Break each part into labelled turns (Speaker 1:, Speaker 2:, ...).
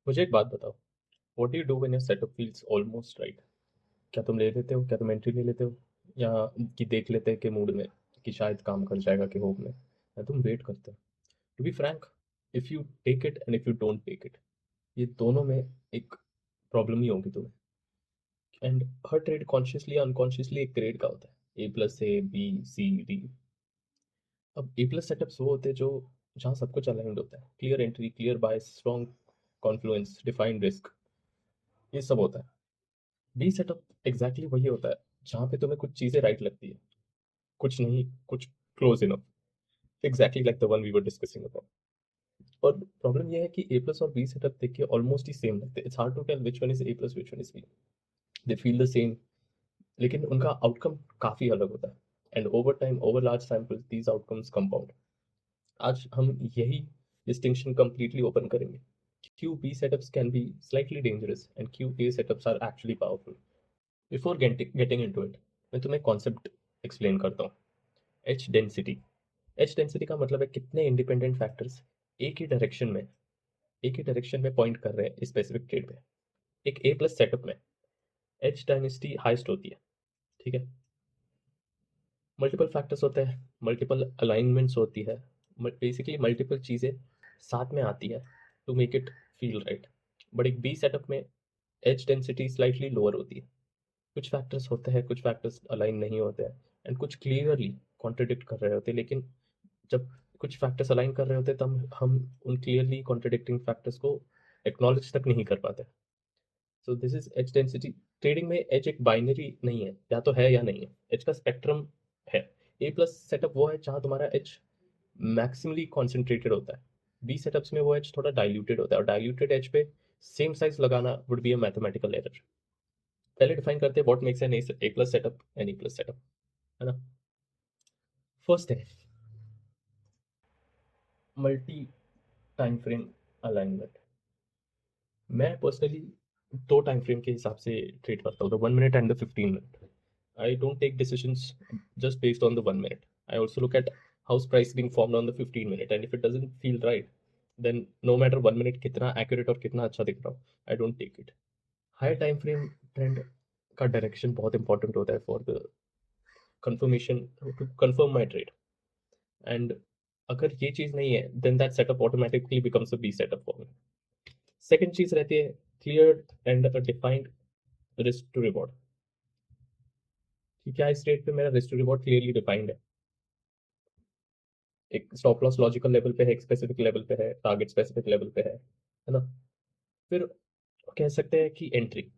Speaker 1: मुझे एक बात बताओ, what do you do when your setup feels almost right? क्या तुम ले लेते हो? क्या तुम एंट्री ले लेते हो? या कि देख लेते हैं कि मूड में कि शायद काम कर जाएगा कि होप में, या तुम वेट करते हो? To be frank, if you take it and if you don't take it, ये दोनों में एक प्रॉब्लम ही होगी तुम्हें। एंड हर ट्रेड कॉन्शियसली अनकॉन्शियसली एक ग्रेड का होता है, A plus, A B C D. अब ए प्लस सेटअप्स वो होते हैं जो जहाँ सब कुछ अलाइंड होता है, क्लियर एंट्री, क्लियर बायस, स्ट्रॉन्ग कॉन्फ्लुएंस, डिफाइंड रिस्क, ये सब होता है। बी सेटअप एग्जैक्टली वही होता है जहाँ पे तुम्हें कुछ चीज़ें राइट लगती है, कुछ नहीं, कुछ close enough, exactly like the one we were discussing about. और प्रॉब्लम ये है कि ए प्लस और बी सेटअप देख के ऑलमोस्ट ही सेम लगते हैं। It's hard to tell which one is A plus, which one is B. They feel the same, लेकिन उनका आउटकम काफ़ी अलग होता है। And over time, over large samples, these outcomes compound. आज हम यही डिस्टिंक्शन कंप्लीटली ओपन करेंगे। Q B setups can be slightly dangerous and Q A setups are actually powerful. Before getting into it, मैं तुम्हें कॉन्सेप्ट एक्सप्लेन करता हूँ। H density. H density का मतलब है कितने इंडिपेंडेंट फैक्टर्स एक ही डायरेक्शन में पॉइंट कर रहे हैं स्पेसिफिक ट्रेड पे। एक ए प्लस सेटअप में एच डेंसिटी हाइस्ट होती है, ठीक है। मल्टीपल फैक्टर्स होते हैं, मल्टीपल अलाइनमेंट्स होती है, बेसिकली मल्टीपल चीज़ें साथ में आती है to make it feel right. But एक बी सेटअप में एच डेंसिटी स्लाइटली लोअर होती है। कुछ फैक्टर्स होते हैं, कुछ फैक्टर्स अलाइन नहीं होते हैं, एंड कुछ क्लियरली कॉन्ट्रडिक्ट कर रहे होते हैं। लेकिन जब कुछ फैक्टर्स अलाइन कर रहे होते हैं तब हम उन क्लियरली कॉन्ट्रडिक्टिंग फैक्टर्स को एक्नॉलेज तक नहीं कर पाते। So this is H density. Trading में एच एक बाइनरी नहीं है, या तो है या नहीं है, एच का स्पेक्ट्रम है। ए प्लस सेटअप वो है जहाँ तुम्हारा एच मैक्सिमली कॉन्सेंट्रेटेड होता है। बी सेटअप्स में वो एच थोड़ा डाइल्यूटेड होता है, और डाइल्यूटेड एच पे सेम साइज लगाना would be a mathematical error. पहले डिफाइन करते हैं what makes an A plus setup an A plus setup, है ना। फर्स्ट है मल्टी टाइम फ्रेम अलाइनमेंट। मैं पर्सनली दो टाइम फ्रेम के हिसाब से ट्रेड करता हूँ, the 1 minute and the 15 minute. I don't take decisions just based on the 1 minute. I also look at how's price being formed on the 15 minute, and if it doesn't feel right, then no matter 1 minute कितना accurate और कितना अच्छा दिख रहा हो, I don't take it. Higher time frame trend का direction बहुत important होता है for the confirmation, to confirm my trade. And अगर ये चीज़ नहीं है, then that setup automatically becomes a B setup for me. Second चीज़ रहती है clear and defined risk to reward, कि क्या इस ट्रेड पे मेरा risk to reward clearly defined है। एक स्टॉप लॉस लॉजिकल लेवल पे है, एक स्पेसिफिक लेवल पे है, टारगेट स्पेसिफिक लेवल पे है ना। फिर कह सकते हैं कि entry,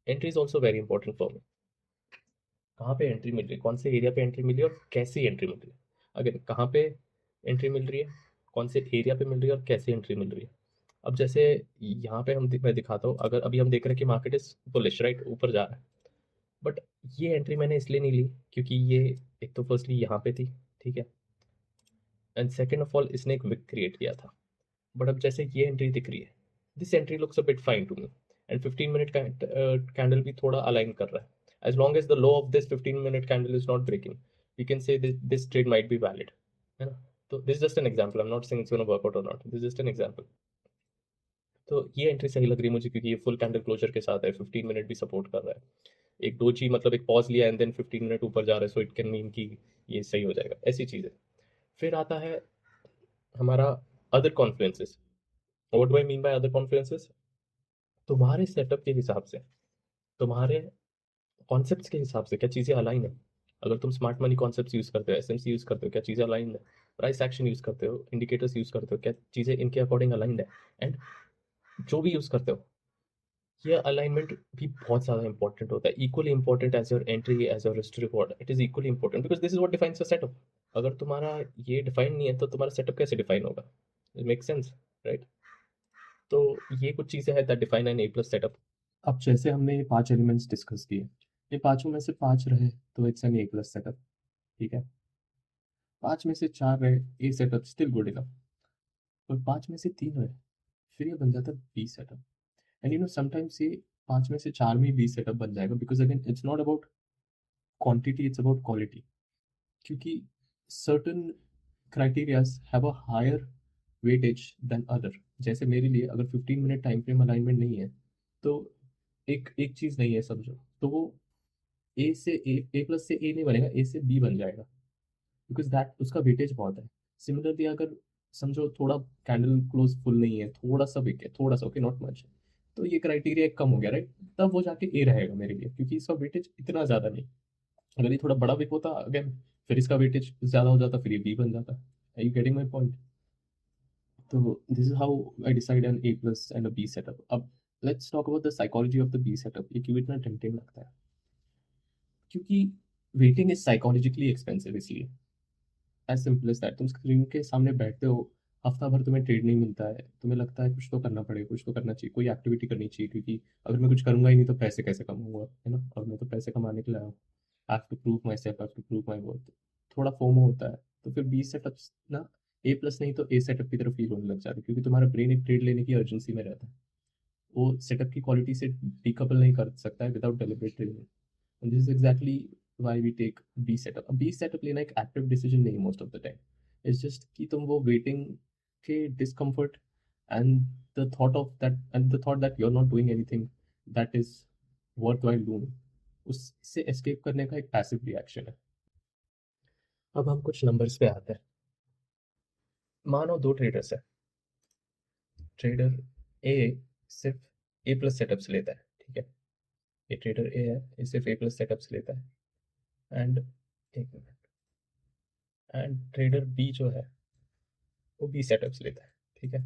Speaker 1: entry is also very important for me. कहाँ पे एंट्री मिल रही है, कौन से एरिया पे एंट्री मिल रही है और कैसी एंट्री मिल रही है। अगर कहाँ पे एंट्री मिल रही है, कौन से एरिया पे मिल रही है और कैसी एंट्री मिल रही है। अब जैसे यहाँ पे मैं दिखाता हूँ, अगर अभी हम देख रहे हैं कि मार्केट इज बुलिश राइट, ऊपर जा रहा है। बट ये एंट्री मैंने इसलिए नहीं ली क्योंकि ये एक तो फर्स्टली यहाँ पे थी, ठीक है, एंड सेकेंड ऑफ ऑल इसने एक विक क्रिएट किया था। बट अब जैसे ये एंट्री दिख रही है, this entry looks a bit fine to me, and 15 minute candle भी थोड़ा अलाइन कर रहा है। As long as the low of this 15 minute candle is not breaking, we can say this trade might be valid, है ना। तो this just an example, I am not saying it's gonna work out और not, this just an example. तो ये entry सही लग रही है मुझे क्योंकि ये फुल कैंडल क्लोजर के साथ है, 15 मिनट भी सपोर्ट कर रहा है। एक डोजी मतलब एक पॉज लिया एंड देन 15 मिनट ऊपर जा रहा है, सो इट कैन मीन कि ये सही हो जाएगा, ऐसी चीज़ है। फिर आता है हमारा other confluences. What do I mean by other confluences? तुम्हारे सेटअप के हिसाब से, तुम्हारे कॉन्सेप्ट्स के हिसाब से क्या चीज़ें अलाइन है। अगर तुम स्मार्ट मनी कॉन्सेप्ट्स यूज़ करते हो, एसएमसी यूज़ करते हो, क्या चीज़ें अलाइन है। प्राइस एक्शन यूज़ करते हो, इंडिकेटर्स यूज़ करते हो, क्या चीज़ें इनके अकॉर्डिंग अलाइंड है। एंड जो भी यूज़ करते हो, ये अलाइनमेंट भी बहुत ज़्यादा इंपॉर्टेंट होता है, equally important as your entry, as your risk reward. It is equally important because this is what defines your setup. अगर तुम्हारा ये डिफाइन नहीं है तो तुम्हारा सेटअप कैसे डिफाइन होगा? It make sense, right. तो ये कुछ चीज़ें हैं that define an A plus setup. अब जैसे हमने ये 5 एलिमेंट्स डिस्कस किए, ये पाँचों में से 5 रहे तो it's an A plus setup, ठीक है। 5 में से 4 रहे, A setup still good enough. और 5 में से 3 रहे, फिर ये बन जाता है बी सेटअप। एंड समटाइम्स ये 5 में से 4 में बी सेटअप बन जाएगा because again it's not about quantity, it's about quality. क्योंकि certain criterias have a higher weightage than other. जैसे मेरे लिए अगर 15 मिनट टाइम फ्रेम अलाइनमेंट नहीं है, तो एक एक चीज़ नहीं है समझो, तो वो ए प्लस से ए नहीं बनेगा, ए से बी बन जाएगा, बिकॉज दैट उसका वेटेज बहुत है। सिमिलरली अगर समझो थोड़ा कैंडल क्लोज फुल नहीं है, थोड़ा सा बिक है, थोड़ा सा, ओके नॉट मच, तो ये क्राइटेरिया एक कम हो गया, राइट? तब वो जाके ए रहेगा मेरे लिए, क्योंकि इसका वेटेज इतना ज़्यादा नहीं। अगर ये थोड़ा बड़ा विक होता अगेन, फिर इसका वेटेज ज़्यादा हो जाता, फिर ये बी बन जाता। Are you getting my point? तो this is how I decide an A plus and a B setup. अब let's talk about the psychology of the B setup. ये क्यों इतना टेम्पटिंग लगता है? क्योंकि वेटिंग इज साइकोलॉजिकली एक्सपेंसिव, इसलिए as simple as that. तुम स्क्रीन के सामने बैठते हो, हफ्ता भर तुम्हें ट्रेड नहीं मिलता है, तुम्हें लगता है कुछ तो करना पड़ेगा, कुछ तो करना चाहिए, कोई एक्टिविटी करनी चाहिए, क्योंकि अगर मैं कुछ करूंगा ही नहीं तो पैसे कैसे कमाऊंगा, है ना? और मैं तो पैसे कमाने के लिए आया हूँ। I have to prove myself, I have to prove my worth. थोड़ा फोमो होता है, तो फिर बी सेटअप्स ना ए प्लस नहीं तो ए सेटअप की तरफ फील होने लग जाता है, क्योंकि तुम्हारा ब्रेन एक ट्रेड लेने की अर्जेंसी में रहता है। वो सेटअप की क्वालिटी से डिकपल नहीं कर सकता है without deliberate trading. And this is exactly why we take B setup. अब B setup लेना एक active decision नहीं most of the time. It's just कि तुम वो waiting के discomfort and the thought that you're not doing anything that is worthwhile doing, उससे escape करने का एक passive reaction है। अब हम कुछ numbers पे आते हैं। मानो दो ट्रेडर्स है, ट्रेडर ए सिर्फ ए प्लस सेटअप्स लेता है, ठीक है? ये ट्रेडर ए है, ये सिर्फ ए प्लस सेटअप्स लेता है। एंड एक मिनट, एंड ट्रेडर बी जो है वो बी सेटअप्स लेता है, ठीक है?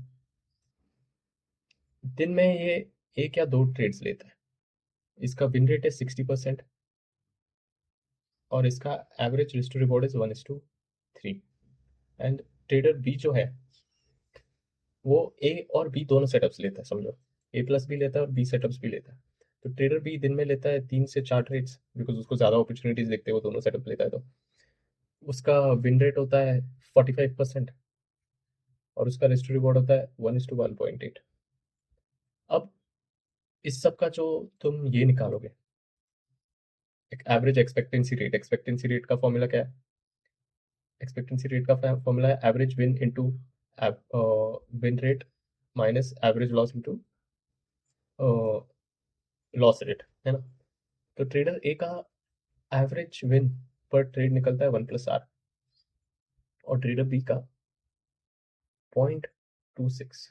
Speaker 1: दिन में ये एक या दो ट्रेड्स लेता है। इसका विन रेट है 60% और इसका average risk to reward is 1:3। And trader B जो है वो ए और बी दोनों सेटअप्स लेता है, समझो ए प्लस भी लेता है और बी सेटअप्स भी लेता है। तो ट्रेडर बी दिन में लेता है 3 से 4 ट्रेड्स, बिकॉज उसको ज़्यादा अपॉर्चुनिटीज देखते हैं, वो दोनों सेटअप लेता है। तो उसका विन रेट होता है 45% और उसका रिस्क टू रिवॉर्ड होता है 1:1.8। अब इस सब का जो तुम ये निकालोगे, एक एवरेज एक्सपेक्टेंसी रेट का फॉर्मूला क्या है? एक्सपेक्टेंसी रेट का फॉर्मूला है average win into win rate minus average loss into loss rate, है ना? तो ट्रेडर ए का एवरेज विन पर ट्रेड निकलता है 1+R और ट्रेडर बी का 0.26।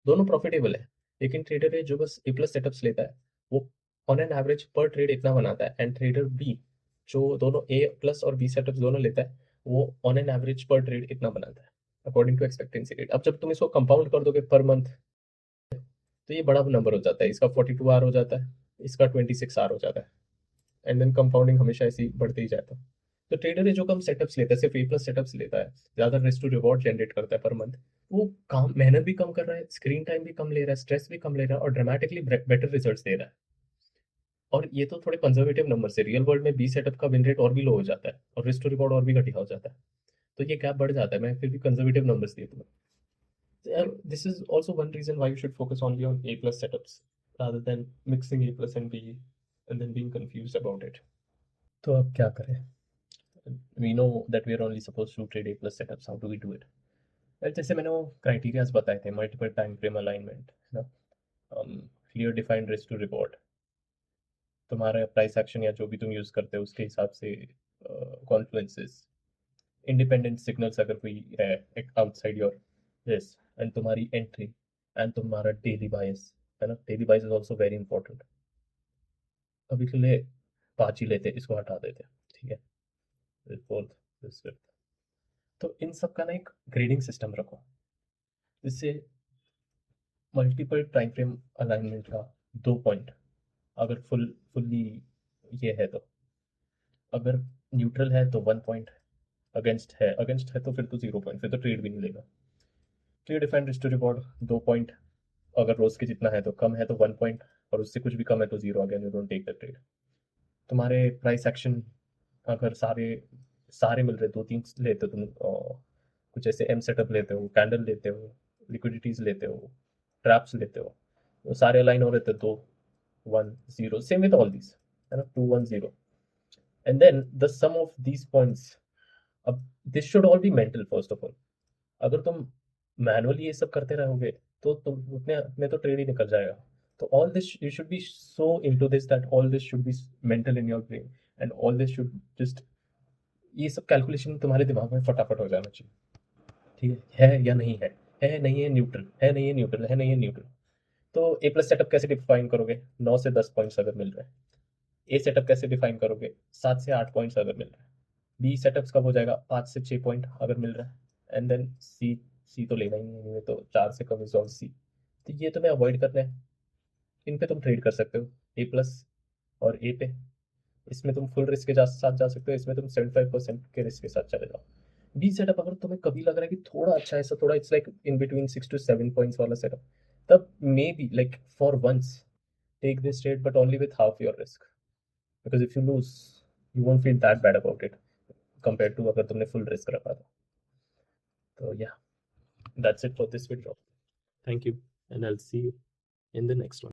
Speaker 1: दोनों प्रॉफिटेबल है, लेकिन ट्रेडर ए जो बस ए प्लस सेटअप्स लेता है वो ऑन एन एवरेज पर ट्रेड इतना बनाता है, एंड ट्रेडर बी जो दोनों ए प्लस और बी सेटअप्स दोनों लेता है वो ऑन एन एवरेज पर ट्रेड इतना बनाता है अकॉर्डिंग टू एक्सपेक्टेंसी रेट। अब जब तुम इसको कंपाउंड कर दोगे पर मंथ, तो ये बड़ा नंबर हो जाता है। इसका 42R हो जाता है, इसका 26R हो जाता है, एंड देन कंपाउंडिंग हमेशा ऐसे ही बढ़ते ही जाता है। तो ट्रेडर है जो कम सेटअप्स लेता है, सिर्फ ए प्लस सेटअप्स लेता है, ज्यादा रिस्क टू रिवॉर्ड जनरेट करता है पर मंथ, वो काम मेहनत भी कम कर रहा है, स्क्रीन टाइम भी कम ले रहा है, स्ट्रेस भी कम ले रहा है और ड्रामेटिकली बेटर रिजल्ट्स दे रहा है। और ये तो थोड़े कंजर्वेटिव नंबर से, रियल वर्ल्ड में बी सेटअप का विन रेट और भी लो हो जाता है और रिस्क टू रिवॉर्ड और भी घटिया हो जाता है, तो ये गैप बढ़ जाता है। मैं फिर भी कंजर्वेटिव नंबर्स दिए तुम्हें। This is also one reason why you should focus only on A plus setups rather than mixing A plus and B and then being confused about it. तो अब क्या करें? We know that we are only supposed to trade A plus setups. How do we do it? Well, जैसे मैंने वो criterias बताए थे, multiple time frame alignment, है ना? Clear defined risk to reward, तुम्हारा प्राइस एक्शन या जो भी तुम यूज करते हो उसके हिसाब से कॉन्फ्लुएंसेस, इंडिपेंडेंट सिग्नल्स अगर कोई है आउटसाइड योर रिस्क, एंड तुम्हारी एंट्री, एंड तुम्हारा डेली बायस, है ना? Daily bias is also very important. अभी के लिए 5 ही लेते, इसको हटा देते, ठीक है? फोर्थ, फिफ्थ, तो इन सब का ना एक ग्रेडिंग सिस्टम रखो, जिससे मल्टीपल टाइम फ्रेम अलाइनमेंट का 2 पॉइंट अगर फुल्ली ये है तो, अगर न्यूट्रल है तो 1 पॉइंट, अगेंस्ट है तो फिर तो 0 पॉइंट, फिर तो ट्रेड भी नहीं लेगा। Clear defined risk to reward 2 point, अगर रोज के जितना है तो कम है तो 1 पॉइंट, और उससे कुछ भी कम है तो 0, again you don't take the trade. तुम्हारे प्राइस एक्शन अगर सारे सारे मिल रहे, 2-3 लेते हो तुम, कुछ ऐसे एम सेटअप लेते हो, कैंडल लेते हो, लिक्विडिटीज लेते हो, ट्रैप्स लेते हो, वो सारे अलाइन हो रहे थे, 2-1-0, सेम विद ऑल दीज, है ना? 2-1-0 and then the sum of these points. अब this should all be mental first of all. अगर तुम मैनुअली ये सब करते रहोगे तो तुम अपने अपने तो ट्रेड ही निकल जाएगा। तो all this you should be so into this that all this should be mental in your brain, and all this should just, ये सब कैलकुलेशन तुम्हारे दिमाग में फटाफट हो जाना चाहिए। ठीक है या नहीं है नहीं है न्यूट्रल, है नहीं है न्यूट्रल, है नहीं है न्यूट्रल। तो ए प्लस सेटअप कैसे डिफाइन करोगे? 9 से 10 पॉइंट्स अगर मिल रहे हैं। ए सेटअप कैसे डिफाइन करोगे? 7 से 8 पॉइंट्स अगर मिल रहा है। बी सेटअप्स कब हो जाएगा? 5 से 6 पॉइंट अगर मिल रहा है। एंड देन सी, सी तो लेना ही नहीं है, तो 4 से कम इज ऑल सी। तो ये तुम्हें अवॉइड करना है। इन पे तुम ट्रेड कर सकते हो, ए प्लस और ए पे। इसमें तुम फुल रिस्क के साथ जा सकते हो, इसमें तुम 75% के रिस्क के साथ चले जाओ। बी सेटअप अगर तुम्हें कभी लग रहा है कि थोड़ा अच्छा है, ऐसा थोड़ा it's like in between 6 to 7 points वाला सेटअप, तब maybe like for once take this trade but only with half your risk, because if you lose you won't feel that bad about it compare to अगर तुमने full risk रखा तो या that's it for this video. Thank you and I will see you in the next one.